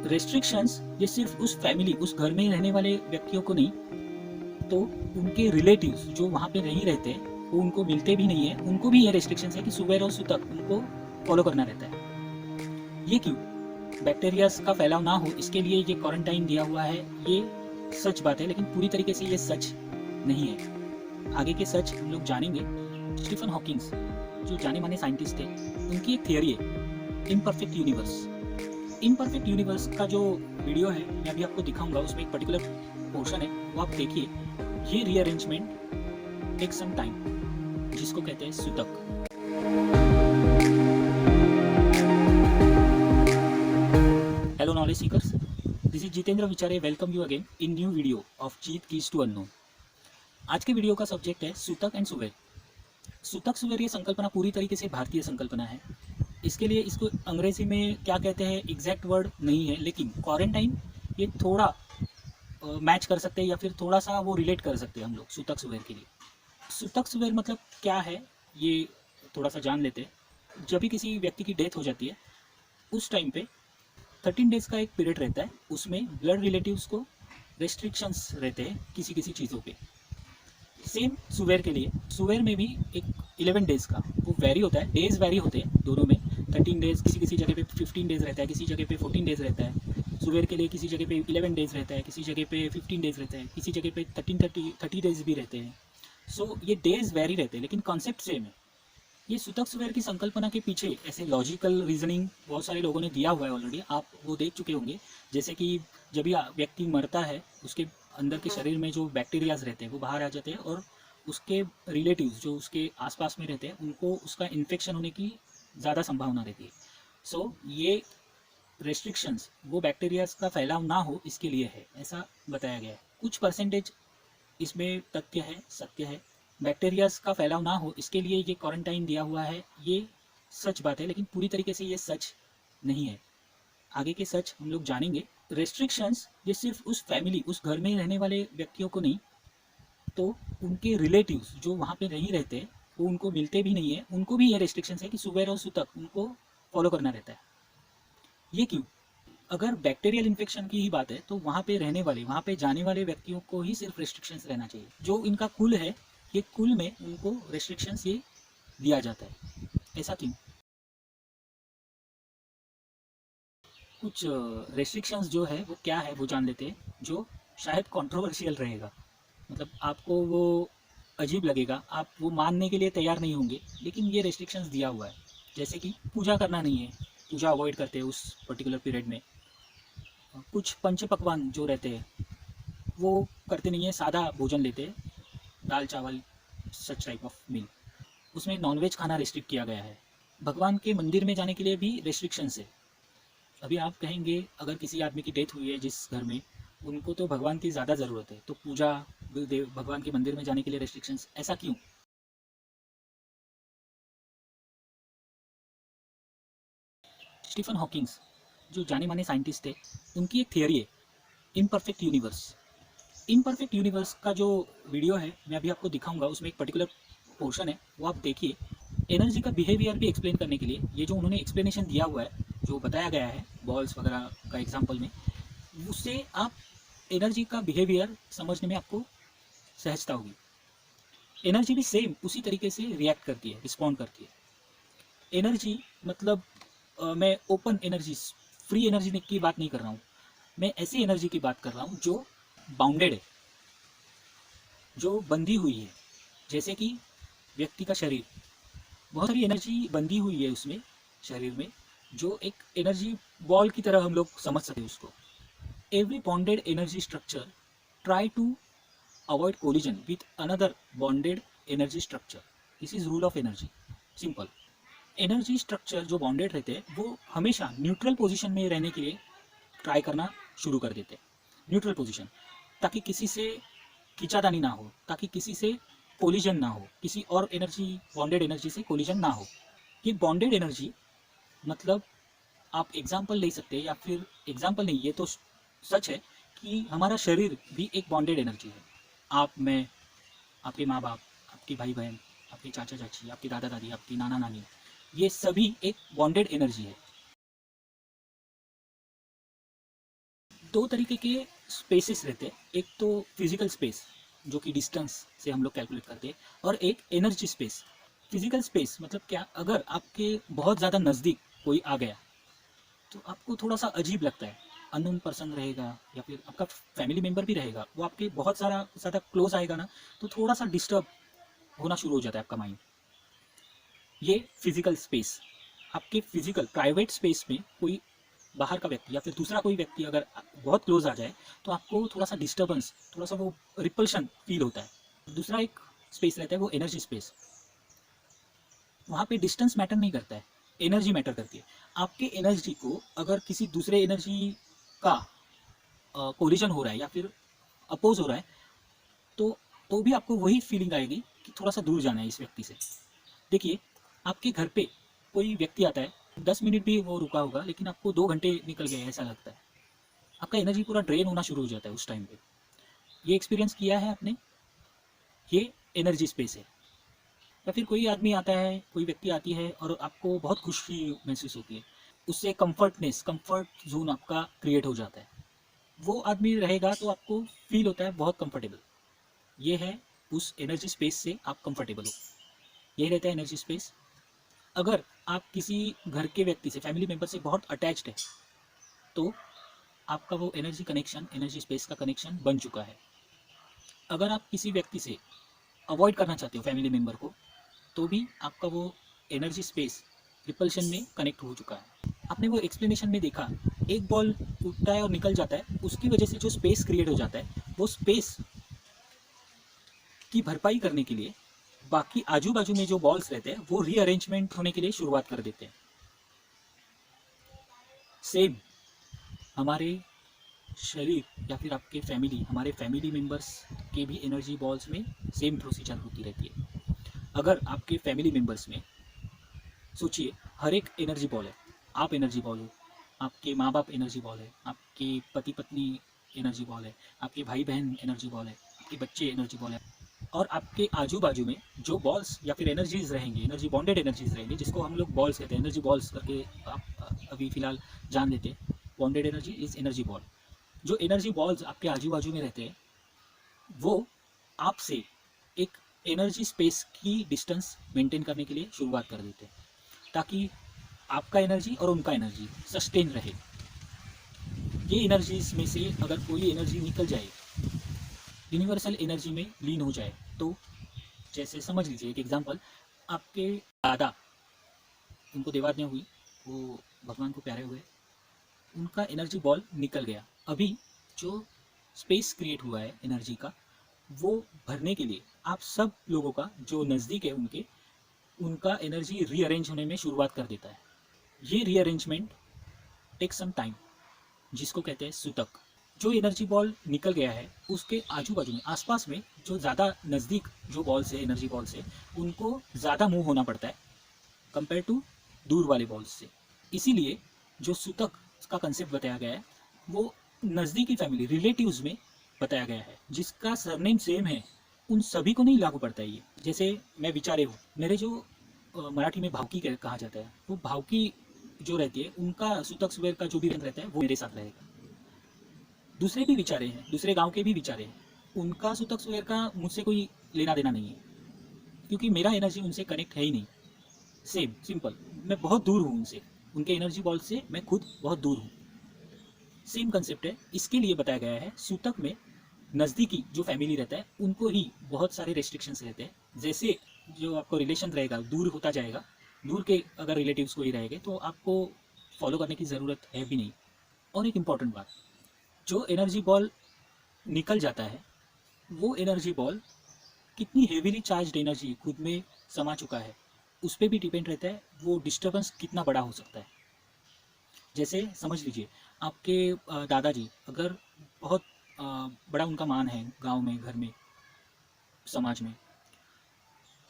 Restrictions ये सिर्फ उस फैमिली, उस घर में रहने वाले व्यक्तियों को नहीं, तो उनके रिलेटिव्स जो वहाँ पे नहीं रहते, वो उनको मिलते भी नहीं है, उनको भी ये रेस्ट्रिक्शंस है कि सुबह और सुतक उनको फॉलो करना रहता है। ये क्यों? बैक्टीरियाज का फैलाव ना हो इसके लिए ये क्वारंटाइन दिया हुआ है। ये सच बात है, लेकिन पूरी तरीके से ये सच नहीं है। आगे के सच हम लोग जानेंगे। स्टीफन हॉकिंग्स जो जाने माने साइंटिस्ट थे, उनकी एक थियरी है इम्परफेक्ट यूनिवर्स। इम्परफेक्ट यूनिवर्स का जो वीडियो है मैं अभी आपको दिखाऊंगा, उसमें एक पर्टिकुलर पोर्शन है, वो आप देखिए। ये रीअरेंजमेंट टेक सम टाइम, जिसको कहते हैं सुतक। Hello knowledge seekers, this is Jitendra Vichare, welcome you again in new video of Jeet keys to unknown. आज के वीडियो का सब्जेक्ट है सुतक एंड सुवेर। सुतक सुवेर ये संकल्पना पूरी तरीके से भारतीय संकल्पना है। इसके लिए इसको अंग्रेजी में क्या कहते हैं एग्जैक्ट वर्ड नहीं है, लेकिन क्वारंटाइन ये थोड़ा मैच कर सकते हैं या फिर थोड़ा सा वो रिलेट कर सकते हैं हम लोग सुतक सुवेर के लिए। सुतक सुवेर मतलब क्या है ये थोड़ा सा जान लेते हैं। जब भी किसी व्यक्ति की डेथ हो जाती है, उस टाइम पे 13 डेज का एक पीरियड रहता है, उसमें ब्लड रिलेटिव्स को रेस्ट्रिक्शंस रहते हैं किसी किसी चीज़ों पे। सेम सुवेर के लिए, सुवेर में भी एक 11 डेज़ का वो वेरी होता है, डेज वेरी होते हैं दोनों में। 13 डेज़, किसी किसी जगह पे 15 डेज़ रहता है, किसी जगह पे 14 डेज़ रहता है। सुवेर के लिए किसी जगह पे 11 डेज़ रहता है, किसी जगह पे 15 डेज़ रहता है, किसी जगह पे 30 डेज़ भी रहते हैं। सो ये डेज़ वेरी रहते हैं, लेकिन कॉन्सेप्ट सेम है। ये सुतक सुवेर की संकल्पना के पीछे ऐसे लॉजिकल रीजनिंग बहुत सारे लोगों ने दिया हुआ है ऑलरेडी, आप वो देख चुके होंगे। जैसे कि जब भी व्यक्ति मरता है, उसके अंदर के शरीर में जो बैक्टीरियाज रहते हैं वो बाहर आ जाते हैं, और उसके रिलेटिव्स जो उसके आसपास में रहते हैं उनको उसका इन्फेक्शन होने की ज़्यादा संभावना रहती है। सो ये रेस्ट्रिक्शंस वो बैक्टीरियाज का फैलाव ना हो इसके लिए है, ऐसा बताया गया है। कुछ परसेंटेज इसमें तथ्य है, सत्य है। बैक्टीरियाज का फैलाव ना हो इसके लिए ये क्वारंटाइन दिया हुआ है, ये सच बात है, लेकिन पूरी तरीके से ये सच नहीं है। आगे के सच हम लोग जानेंगे। रेस्ट्रिक्शंस ये सिर्फ उस फैमिली, उस घर में रहने वाले व्यक्तियों को नहीं, तो उनके रिलेटिव्स जो वहाँ पे नहीं रहते, वो उनको मिलते भी नहीं है, उनको भी ये रेस्ट्रिक्शंस है कि सुबह और सुतक उनको फॉलो करना रहता है। ये क्यों? अगर बैक्टीरियल इन्फेक्शन की ही बात है, तो वहाँ पे रहने वाले, वहाँ पे जाने वाले व्यक्तियों को ही सिर्फ रेस्ट्रिक्शंस रहना चाहिए। जो इनका कुल है, ये कुल में उनको रेस्ट्रिक्शंस ये दिया जाता है। ऐसा क्यों? कुछ रेस्ट्रिक्शंस जो है वो क्या है वो जान लेते हैं, जो शायद कंट्रोवर्शियल रहेगा। मतलब आपको वो अजीब लगेगा, आप वो मानने के लिए तैयार नहीं होंगे, लेकिन ये रेस्ट्रिक्शंस दिया हुआ है। जैसे कि पूजा करना नहीं है, पूजा अवॉइड करते हैं उस पर्टिकुलर पीरियड में। कुछ पंच पकवान जो रहते हैं वो करते नहीं है, सादा भोजन लेते हैं, दाल चावल, सच टाइप ऑफ मील। उसमें नॉनवेज खाना रिस्ट्रिक्ट किया गया है। भगवान के मंदिर में जाने के लिए भी रेस्ट्रिक्शंस है। अभी आप कहेंगे अगर किसी आदमी की डेथ हुई है जिस घर में, उनको तो भगवान की ज़्यादा ज़रूरत है, तो पूजा भगवान के मंदिर में जाने के लिए रेस्ट्रिक्शंस, ऐसा क्यों? स्टीफन हॉकिंग्स जो जाने माने साइंटिस्ट थे, उनकी एक थियरी है इम्परफेक्ट यूनिवर्स। इम्परफेक्ट यूनिवर्स का जो वीडियो है मैं अभी आपको दिखाऊंगा, उसमें एक पर्टिकुलर पोर्शन है, वो आप देखिए। एनर्जी का बिहेवियर भी एक्सप्लेन करने के लिए ये जो उन्होंने एक्सप्लेनेशन दिया हुआ है, जो बताया गया है बॉल्स वगैरह का एग्जाम्पल में, उससे आप एनर्जी का बिहेवियर समझने में आपको सहजता होगी। एनर्जी भी सेम उसी तरीके से रिएक्ट करती है, रिस्पॉन्ड करती है। एनर्जी मतलब मैं ओपन एनर्जी, फ्री एनर्जी की बात नहीं कर रहा हूँ। मैं ऐसी एनर्जी की बात कर रहा हूँ जो बाउंडेड है, जो बंधी हुई है। जैसे कि व्यक्ति का शरीर, बहुत सारी एनर्जी बंधी हुई है उसमें, शरीर में, जो एक एनर्जी बॉल की तरह हम लोग समझ सकते हैं उसको। Every bonded energy structure try to avoid collision with another bonded energy structure. This is rule of energy, simple. Energy structure जो बॉन्डेड रहते हैं वो हमेशा न्यूट्रल पोजीशन में रहने के लिए ट्राई करना शुरू कर देते हैं, न्यूट्रल पोजीशन, ताकि किसी से खींचातानी ना हो, ताकि किसी से कोलिजन ना हो, किसी और एनर्जी, बॉन्डेड एनर्जी से कोलिजन ना हो। ये बॉन्डेड एनर्जी मतलब आप एग्जाम्पल ले सकते हैं, या फिर एग्जाम्पल नहीं, ये तो सच है कि हमारा शरीर भी एक बॉन्डेड एनर्जी है। आप, मैं, आपके माँ बाप, आपके भाई बहन, आपके चाचा चाची, आपके दादा दादी, आपकी नाना नानी, ये सभी एक बॉन्डेड एनर्जी है। दो तरीके के स्पेसेस रहते हैं, एक तो फिजिकल स्पेस जो कि डिस्टेंस से हम लोग कैलकुलेट करते हैं, और एक एनर्जी स्पेस। फिजिकल स्पेस मतलब क्या, अगर आपके बहुत ज़्यादा नज़दीक कोई आ गया तो आपको थोड़ा सा अजीब लगता है। अननोन पर्सन रहेगा या फिर आपका फैमिली मेम्बर भी रहेगा, वो आपके बहुत सारा ज़्यादा क्लोज आएगा ना, तो थोड़ा सा डिस्टर्ब होना शुरू हो जाता है आपका माइंड। ये फिजिकल स्पेस, आपके फिजिकल प्राइवेट स्पेस में कोई बाहर का व्यक्ति या फिर दूसरा कोई व्यक्ति अगर बहुत क्लोज आ जाए तो आपको थोड़ा सा डिस्टर्बेंस, थोड़ा सा वो रिपल्शन फील होता है। दूसरा एक स्पेस रहता है वो एनर्जी स्पेस। वहाँ पे डिस्टेंस मैटर नहीं करता है, एनर्जी मैटर करती है। आपके एनर्जी को अगर किसी दूसरे एनर्जी का कोलिजन हो रहा है या फिर अपोज हो रहा है, तो भी आपको वही फीलिंग आएगी कि थोड़ा सा दूर जाना है इस व्यक्ति से। देखिए, आपके घर पे कोई व्यक्ति आता है, 10 मिनट भी वो रुका होगा लेकिन आपको 2 घंटे निकल गए ऐसा लगता है। आपका एनर्जी पूरा ड्रेन होना शुरू हो जाता है उस टाइम पे। ये एक्सपीरियंस किया है आपने? ये एनर्जी स्पेस है। या फिर कोई आदमी आता है, कोई व्यक्ति आती है और आपको बहुत खुशी महसूस होती है, उससे कंफर्ट जोन आपका क्रिएट हो जाता है। वो आदमी रहेगा तो आपको फील होता है बहुत कंफर्टेबल। ये है उस एनर्जी स्पेस से आप कंफर्टेबल हो, ये रहता है एनर्जी स्पेस। अगर आप किसी घर के व्यक्ति से, फैमिली मेम्बर से बहुत अटैच्ड है, तो आपका वो एनर्जी कनेक्शन, एनर्जी स्पेस का कनेक्शन बन चुका है। अगर आप किसी व्यक्ति से अवॉइड करना चाहते हो फैमिली मेम्बर को, तो भी आपका वो एनर्जी स्पेस रिपल्शन में कनेक्ट हो चुका है। आपने वो एक्सप्लेनेशन में देखा, एक बॉल उठता है और निकल जाता है, उसकी वजह से जो स्पेस क्रिएट हो जाता है, वो स्पेस की भरपाई करने के लिए बाकी आजू बाजू में जो बॉल्स रहते हैं वो रीअरेंजमेंट होने के लिए शुरुआत कर देते हैं। सेम हमारे शरीर या फिर आपके फैमिली, हमारे फैमिली मेम्बर्स के भी एनर्जी बॉल्स में सेम प्रोसीजर होती रहती है। अगर आपके फैमिली मेम्बर्स में, सोचिए, हर एक एनर्जी बॉल है। आप एनर्जी बॉल हो, आपके माँ बाप एनर्जी बॉल है, आपके पति पत्नी एनर्जी बॉल है, आपके भाई बहन एनर्जी बॉल है, आपके बच्चे एनर्जी बॉल है, और आपके आजू बाजू में जो बॉल्स या फिर एनर्जीज रहेंगी, एनर्जी बॉन्डेड एनर्जीज रहेंगी, जिसको हम लोग बॉल्स कहते हैं, एनर्जी बॉल्स करके आप अभी फिलहाल जान लेते हैं। Bonded energy is energy ball. जो एनर्जी बॉल्स आपके आजू बाजू में रहते हैं, वो आपसे एक एनर्जी स्पेस की डिस्टेंस मेंटेन करने के लिए शुरुआत कर देते हैं, ताकि आपका एनर्जी और उनका एनर्जी सस्टेन रहे। ये एनर्जीज में से अगर कोई एनर्जी निकल जाए, यूनिवर्सल एनर्जी में लीन हो जाए, तो जैसे समझ लीजिए एक एग्जांपल, आपके दादा, उनको देवाज्ञा हुई, वो भगवान को प्यारे हुए, उनका एनर्जी बॉल निकल गया। अभी जो स्पेस क्रिएट हुआ है एनर्जी का, वो भरने के लिए आप सब लोगों का जो नज़दीक है उनके, उनका एनर्जी रीअरेंज होने में शुरुआत कर देता है। ये रीअरेंजमेंट टेक सम टाइम, जिसको कहते हैं सूतक। जो एनर्जी बॉल निकल गया है उसके आजू बाजू में, आसपास में जो ज़्यादा नज़दीक जो बॉल्स है, एनर्जी बॉल्स है, उनको ज़्यादा मूव होना पड़ता है कंपेयर टू दूर वाले बॉल्स से। इसीलिए जो सूतक का कंसेप्ट बताया गया है वो नज़दीकी फैमिली, रिलेटिव्स में बताया गया है। जिसका सरनेम सेम है उन सभी को नहीं लागू पड़ता है ये। जैसे मैं विचारे हूँ, मेरे जो मराठी में भावकी कहा जाता है, वो भावकी जो रहती है, उनका सूतक सुबेर का जो भी रंग रहता है वो मेरे साथ रहेगा। दूसरे भी विचारे हैं, दूसरे गांव के भी विचारे हैं, उनका सूतक सुबेर का मुझसे कोई लेना देना नहीं है, क्योंकि मेरा एनर्जी उनसे कनेक्ट है ही नहीं। सेम सिंपल, मैं बहुत दूर हूँ उनसे, उनके एनर्जी बॉल से मैं खुद बहुत दूर हूँ। सेम कंसेप्ट है। इसके लिए बताया गया है सूतक में नज़दीकी जो फैमिली रहता है उनको ही बहुत सारे रेस्ट्रिक्शंस रहते हैं। जैसे जो आपको रिलेशन रहेगा दूर होता जाएगा, दूर के अगर रिलेटिव्स कोई रहेंगे तो आपको फॉलो करने की ज़रूरत है भी नहीं। और एक इम्पॉर्टेंट बात, जो एनर्जी बॉल निकल जाता है, वो एनर्जी बॉल कितनी हेवीली चार्ज्ड एनर्जी खुद में समा चुका है उस पर भी डिपेंड रहता है, वो डिस्टर्बेंस कितना बड़ा हो सकता है। जैसे समझ लीजिए, आपके दादाजी अगर बहुत बड़ा उनका मान है गांव में, घर में, समाज में,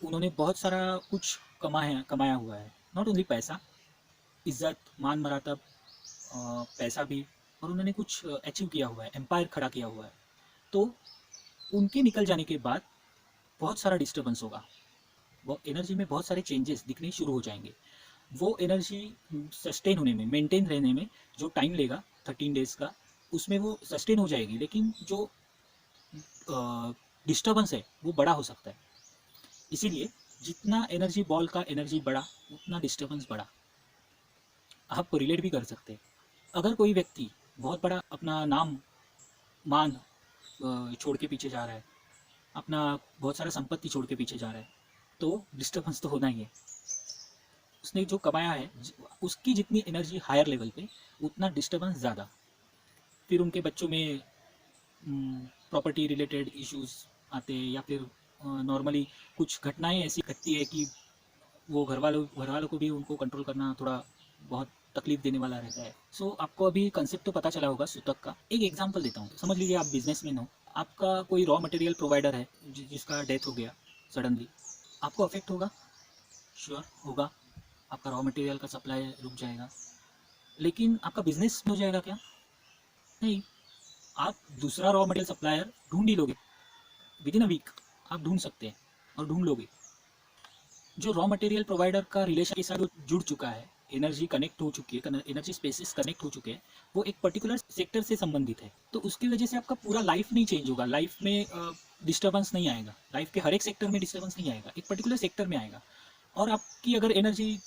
उन्होंने बहुत सारा कुछ कमाया हुआ है, नॉट ओनली पैसा, इज्जत, मान मरातब, पैसा भी, और उन्होंने कुछ अचीव किया हुआ है, एम्पायर खड़ा किया हुआ है, तो उनके निकल जाने के बाद बहुत सारा डिस्टर्बेंस होगा। वो एनर्जी में बहुत सारे चेंजेस दिखने शुरू हो जाएंगे। वो एनर्जी सस्टेन होने में, मेंटेन रहने में जो टाइम लेगा 13 डेज़ का, उसमें वो सस्टेन हो जाएगी, लेकिन जो डिस्टर्बेंस है वो बड़ा हो सकता है। इसीलिए जितना एनर्जी बॉल का एनर्जी बढ़ा, उतना डिस्टर्बेंस बढ़ा। आप रिलेट भी कर सकते हैं। अगर कोई व्यक्ति बहुत बड़ा अपना नाम मान छोड़ के पीछे जा रहा है, अपना बहुत सारा संपत्ति छोड़ के पीछे जा रहा है, तो डिस्टर्बेंस तो होना ही है। उसने जो कमाया है, उसकी जितनी एनर्जी हायर लेवल पे, उतना डिस्टर्बेंस ज़्यादा। फिर उनके बच्चों में प्रॉपर्टी रिलेटेड इश्यूज आते हैं, या फिर नॉर्मली कुछ घटनाएं ऐसी घटती है कि वो घर वालों को भी उनको कंट्रोल करना थोड़ा बहुत तकलीफ देने वाला रहता है। सो आपको अभी कंसेप्ट तो पता चला होगा सूतक का। एक एग्जांपल देता हूँ। समझ लीजिए आप बिजनेसमैन हो, आपका कोई रॉ मटेरियल प्रोवाइडर है जिसका डेथ हो गया सडनली, आपको अफेक्ट होगा? श्योर होगा। आपका रॉ मटेरियल का सप्लाई रुक जाएगा, लेकिन आपका बिजनेस हो जाएगा क्या? नहीं। आप दूसरा रॉ मटेरियल सप्लायर ढूंढ ही लोगे, विद इन अ वीक आप ढूंढ सकते हैं और ढूंढ लोगे। जो रॉ मटेरियल प्रोवाइडर का रिलेशन के साथ जुड़ चुका है, एनर्जी कनेक्ट हो चुकी है, एनर्जी स्पेसिस कनेक्ट हो चुके हैं, वो एक पर्टिकुलर सेक्टर से संबंधित है, तो उसकी वजह से आपका पूरा लाइफ नहीं चेंज होगा, लाइफ में डिस्टर्बेंस नहीं आएगा, लाइफ के हर एक सेक्टर में डिस्टर्बेंस नहीं आएगा, एक पर्टिकुलर सेक्टर में आएगा। और आपकी अगर एनर्जी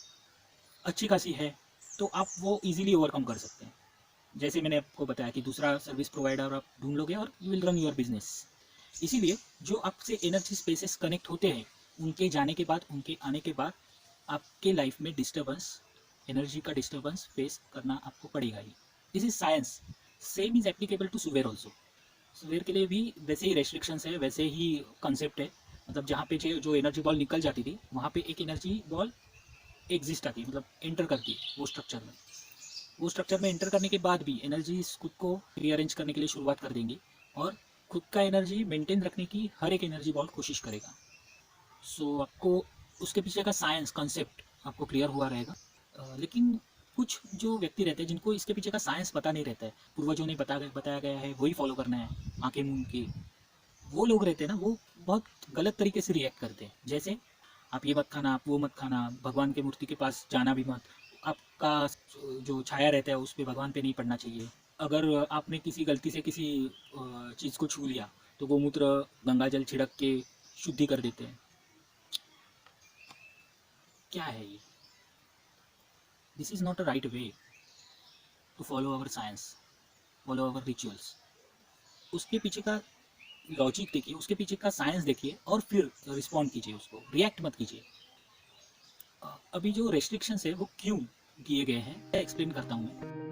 अच्छी खासी है तो आप वो इजीली ओवरकम कर सकते हैं। जैसे मैंने आपको बताया कि दूसरा सर्विस प्रोवाइडर आप ढूंढ लोगे और you will run your business. इसीलिए जो आपसे एनर्जी स्पेसेस कनेक्ट होते हैं, उनके जाने के बाद, उनके आने के बाद आपके लाइफ में डिस्टर्बेंस, एनर्जी का डिस्टर्बेंस फेस करना आपको पड़ेगा ही। This is science. Same is applicable to सुवेर ऑल्सो। सुवेर के लिए भी वैसे ही रेस्ट्रिक्शंस है, वैसे ही कंसेप्ट है। मतलब जहाँ पे जो एनर्जी बॉल निकल जाती थी, वहाँ पे एक एनर्जी बॉल एग्जिस्ट आती, मतलब एंटर करती वो स्ट्रक्चर में। वो स्ट्रक्चर में एंटर करने के बाद भी एनर्जी खुद को रीअरेंज करने के लिए शुरुआत कर देंगी, और खुद का एनर्जी मेंटेन रखने की हर एक एनर्जी बॉल कोशिश करेगा। सो आपको उसके पीछे का साइंस कॉन्सेप्ट आपको क्लियर हुआ रहेगा। लेकिन कुछ जो व्यक्ति रहते हैं जिनको इसके पीछे का साइंस पता नहीं रहता है, पूर्वजों ने बताया गया है वही फॉलो करना है, आंखें मूंद के, वो लोग रहते हैं ना, वो बहुत गलत तरीके से रिएक्ट करते हैं। जैसे आप ये मत खाना, आप वो मत खाना, भगवान की मूर्ति के पास जाना भी मत, आपका जो छाया रहता है उस पर भगवान पे नहीं पड़ना चाहिए। अगर आपने किसी गलती से किसी चीज़ को छू लिया तो गोमूत्र गंगा जल छिड़क के शुद्धि कर देते हैं। क्या है ये? This is not a right way to follow our science, follow our rituals. उसके पीछे का लॉजिक देखिए, उसके पीछे का साइंस देखिए, और फिर रिस्पॉन्ड कीजिए, उसको रिएक्ट मत कीजिए। अभी जो रेस्ट्रिक्शंस है वो क्यों किए गए हैं, एक्सप्लेन करता हूँ मैं।